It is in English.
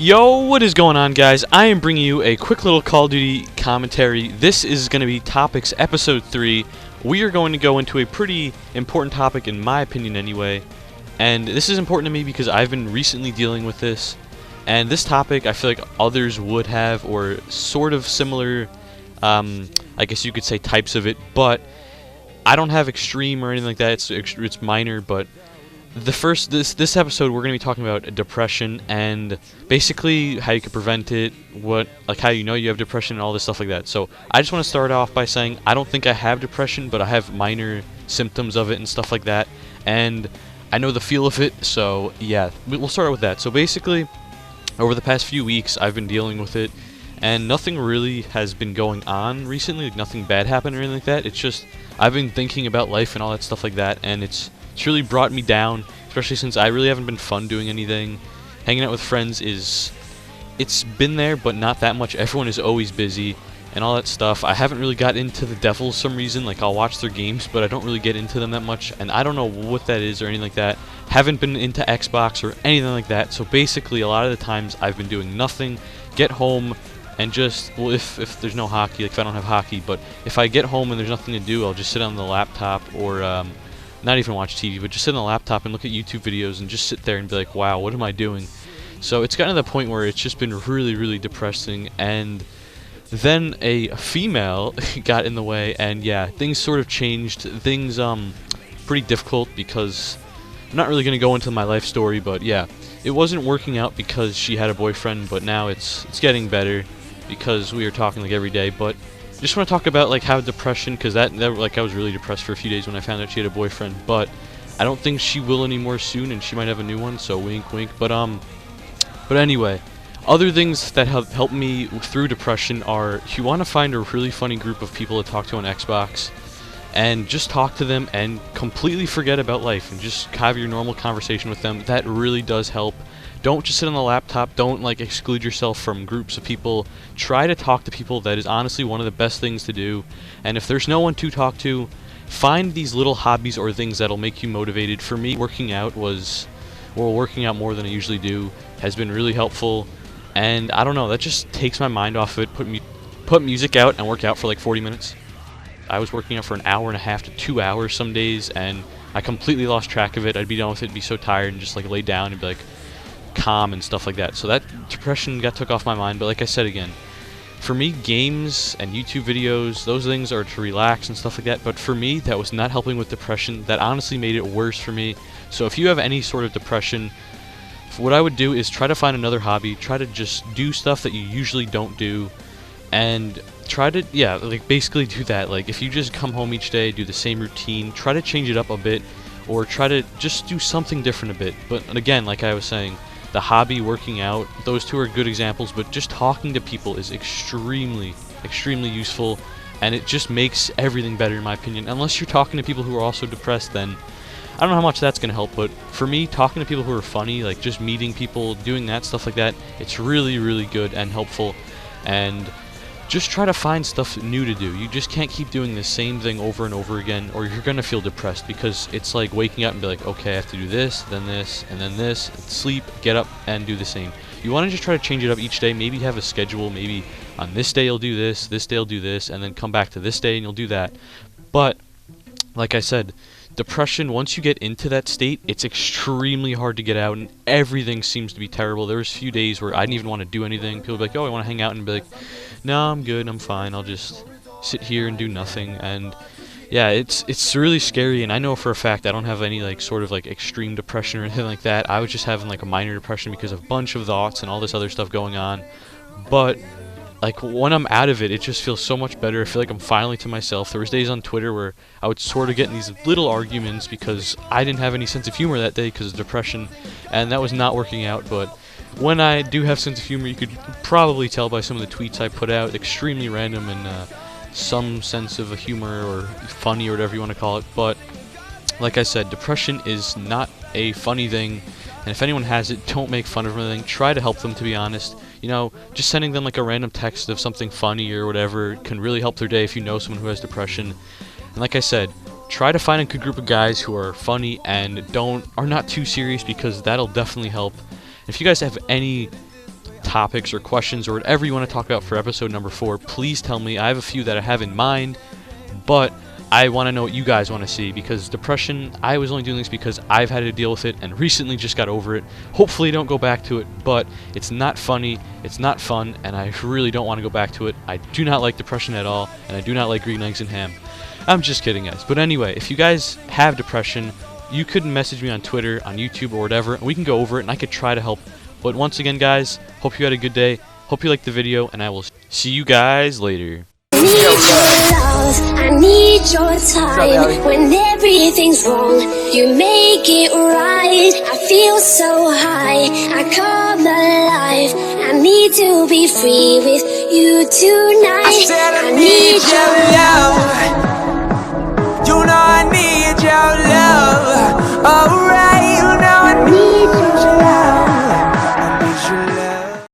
Yo, what is going on, guys? I am bringing you a quick little Call of Duty commentary. This is going to be Topics Episode 3. We are going to go into a pretty important topic, in my opinion anyway. And this is important to me because I've been recently dealing with this. And this topic, I feel like others would have, or sort of similar, I guess you could say types of it. But I don't have extreme or anything like that. It's minor, but this episode we're going to be talking about depression and basically how you can prevent it, how you know you have depression and all this stuff like that. So I just want to start off by saying I don't think I have depression, but I have minor symptoms of it and stuff like that, and I know the feel of it. So yeah, we'll start out with that. So basically, over the past few weeks I've been dealing with it, and nothing really has been going on recently, like nothing bad happened or anything like that. It's just I've been thinking about life and all that stuff like that, and it's really brought me down, especially since I really haven't been fun doing anything. Hanging out with friends it's been there, but not that much. Everyone is always busy and all that stuff. I haven't really got into the Devils for some reason. Like, I'll watch their games, but I don't really get into them that much, and I don't know what that is or anything like that. Haven't been into Xbox or anything like that. So basically, a lot of the times I've been doing nothing, get home, and just, well, if there's no hockey, like if I don't have hockey, but if I get home and there's nothing to do, I'll just sit on the laptop or not even watch TV, but just sit on the laptop and look at YouTube videos and just sit there and be like, wow, what am I doing? So it's gotten to the point where it's just been really, really depressing. And then a female got in the way, and yeah, things sort of changed. Things pretty difficult, because I'm not really going to go into my life story, but yeah, it wasn't working out because she had a boyfriend, but now it's getting better because we are talking like every day. But just want to talk about like how depression, because that like I was really depressed for a few days when I found out she had a boyfriend, but I don't think she will anymore soon, and she might have a new one, so wink wink. But anyway, other things that have helped me through depression are, you want to find a really funny group of people to talk to on Xbox and just talk to them and completely forget about life and just have your normal conversation with them. That really does help. Don't just sit on the laptop. Don't like exclude yourself from groups of people. Try to talk to people. That is honestly one of the best things to do. And if there's no one to talk to, find these little hobbies or things that'll make you motivated. For me, working out more than I usually do has been really helpful. And I don't know, that just takes my mind off of it. Put music out and work out for like 40 minutes. I was working out for an hour and a half to 2 hours some days, and I completely lost track of it. I'd be done with it, be so tired, and just like lay down and be like calm and stuff like that. So that depression took off my mind. But like I said again, for me, games and YouTube videos, those things are to relax and stuff like that. But for me, that was not helping with depression. That honestly made it worse for me. So if you have any sort of depression, what I would do is try to find another hobby. Try to just do stuff that you usually don't do, and try to, yeah, like basically do that. Like if you just come home each day, do the same routine, try to change it up a bit, or try to just do something different a bit. But again, like I was saying, the hobby, working out, those two are good examples, but just talking to people is extremely, extremely useful, and it just makes everything better in my opinion. Unless you're talking to people who are also depressed, then I don't know how much that's going to help. But for me, talking to people who are funny, like just meeting people, doing that stuff like that, it's really, really good and helpful. And just try to find stuff new to do. You just can't keep doing the same thing over and over again, or you're going to feel depressed, because it's like waking up and be like, okay, I have to do this, and then this, sleep, get up, and do the same. You want to just try to change it up each day. Maybe have a schedule. Maybe on this day you'll do this day you'll do this, and then come back to this day and you'll do that. But like I said, depression, once you get into that state, it's extremely hard to get out, and everything seems to be terrible. There was a few days where I didn't even want to do anything. People would be like, oh, I want to hang out, and be like, no, I'm good, I'm fine, I'll just sit here and do nothing. And yeah, it's really scary. And I know for a fact I don't have any like sort of like extreme depression or anything like that. I was just having like a minor depression because of a bunch of thoughts and all this other stuff going on. But like when I'm out of it, it just feels so much better. I feel like I'm finally to myself. There was days on Twitter where I would sort of get in these little arguments because I didn't have any sense of humor that day because of depression, and that was not working out. But when I do have sense of humor, you could probably tell by some of the tweets I put out, extremely random and some sense of humor or funny or whatever you want to call it. But like I said, depression is not a funny thing, and if anyone has it, don't make fun of anything. Try to help them, to be honest. You know, just sending them like a random text of something funny or whatever can really help their day if you know someone who has depression. And like I said, try to find a good group of guys who are funny and are not too serious, because that'll definitely help. If you guys have any topics or questions or whatever you want to talk about for episode number 4, please tell me. I have a few that I have in mind, but I want to know what you guys want to see, because depression, I was only doing this because I've had to deal with it and recently just got over it. Hopefully don't go back to it, but it's not funny, it's not fun, and I really don't want to go back to it. I do not like depression at all, and I do not like green eggs and ham. I'm just kidding, guys. But anyway, if you guys have depression, you could message me on Twitter, on YouTube, or whatever, and we can go over it, and I could try to help. But once again, guys, hope you had a good day, hope you liked the video, and I will see you guys later. I need your time. When everything's wrong, you make it right. I feel so high, I come alive. I need to be free with you tonight. I need your love.